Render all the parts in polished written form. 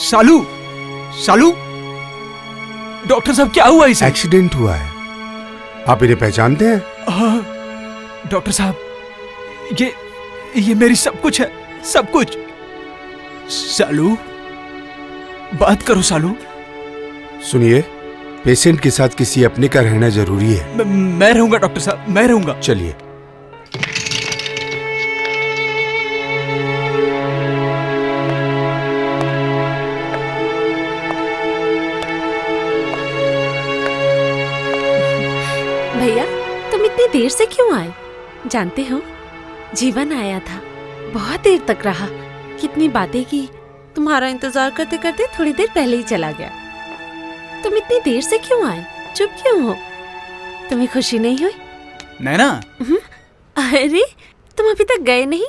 शालू, शालू, doctor साहब क्या हुआ इसे? एक्सीडेंट हुआ है। आप इन्हें पहचानते हैं? डॉक्टर साहब, ये मेरी सब कुछ है, सब कुछ। शालू, बात करो शालू। सुनिए, पेशेंट के साथ किसी अपने का रहना जरूरी है। मैं रहूंगा डॉक्टर साहब, मैं रहूंगा। चलिए। भैया, तुम इतनी देर से क्यों आए? जानते हो, जीवन आया था, बहुत देर तक रहा, कितनी बातें की, तुम्हारा इंतजार करते करते थोड़ी देर पहले ही चला गया। तुम इतनी देर से क्यों आए? चुप क्यों हो? तुम्हें खुशी नहीं हुई? नैना, अरे तुम अभी तक गए नहीं?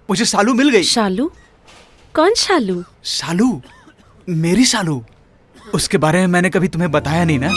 मुझे शालू मिल गई। शालू? कौन शालू? शालू, मेरी शालू। उसके बारे में मैंने कभी तुम्हें बताया नहीं ना।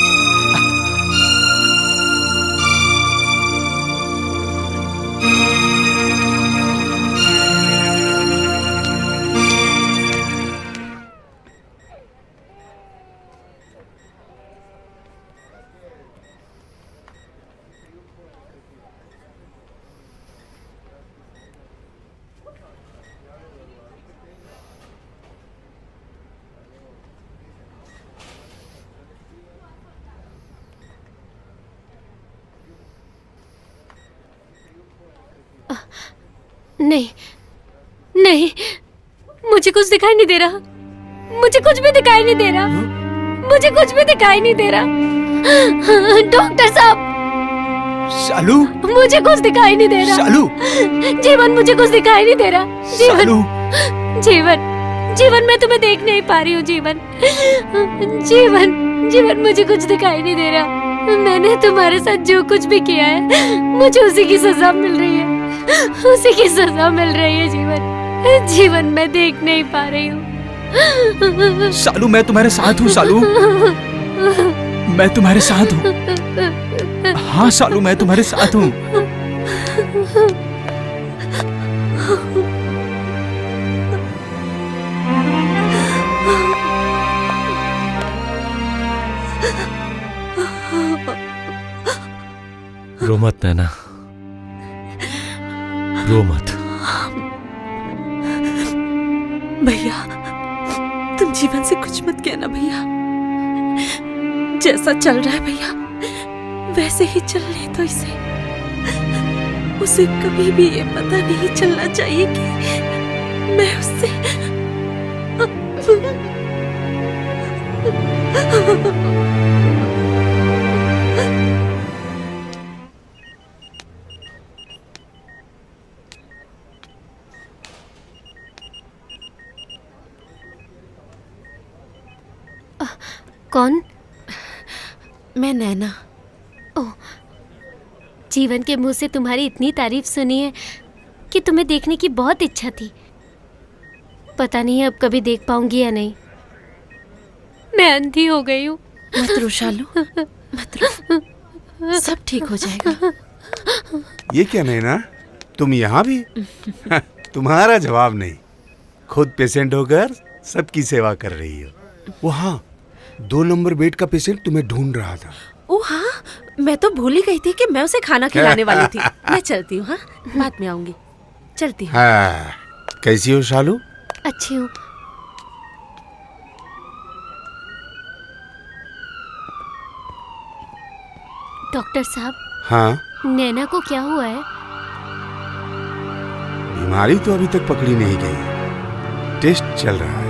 नहीं नहीं, मुझे कुछ दिखाई नहीं दे रहा, मुझे कुछ भी दिखाई नहीं दे रहा, मुझे कुछ भी दिखाई नहीं दे रहा। डॉक्टर साहब, शालू, मुझे कुछ दिखाई नहीं दे रहा। शालू, जीवन, मुझे कुछ दिखाई नहीं दे रहा। शालू, जीवन, जीवन, मैं तुम्हें देख नहीं पा रही हूँ। जीवन, जीवन, जीवन, मुझे कुछ दिखाई नहीं दे रहा। मैंने तुम्हारे साथ जो कुछ भी किया है, मुझे उसी की सजा मिल रही है, उसी की सजा मिल रही है। जीवन, जीवन, मैं देख नहीं पा रही हूँ। शालू, मैं तुम्हारे साथ हूँ। शालू, मैं तुम्हारे साथ हूँ। हाँ शालू, मैं तुम्हारे साथ हूँ। रो मत नैना, रो मत। भैया, तुम जीवन से कुछ मत कहना भैया। जैसा चल रहा है भैया, वैसे ही चलने दो इसे। उसे कभी भी ये पता नहीं चलना चाहिए कि मैं उससे कौन? मैं नैना। ओह, जीवन के मुंह से तुम्हारी इतनी तारीफ सुनी है कि तुम्हें देखने की बहुत इच्छा थी। पता नहीं अब कभी देख पाऊंगी या नहीं। मैं अंधी हो गई हूँ। मत रो शालू, मत रो, सब ठीक हो जाएगा। ये क्या नैना, तुम यहाँ भी? तुम्हारा जवाब नहीं, खुद पेशेंट होकर सबकी सेवा कर रही हो। वो हाँ, 2 नंबर बेड का पेशेंट तुम्हें ढूंढ रहा था। ओ हाँ, मैं तो भूल ही गई थी कि मैं उसे खाना खिलाने वाली थी। मैं चलती हूँ, हाँ, बाद में आऊंगी। चलती हूँ। हाँ, कैसी हो शालू? अच्छी हूँ। डॉक्टर साहब। हाँ? नैना को क्या हुआ है? बीमारी तो अभी तक पकड़ी नहीं गई, टेस्ट चल रहा है।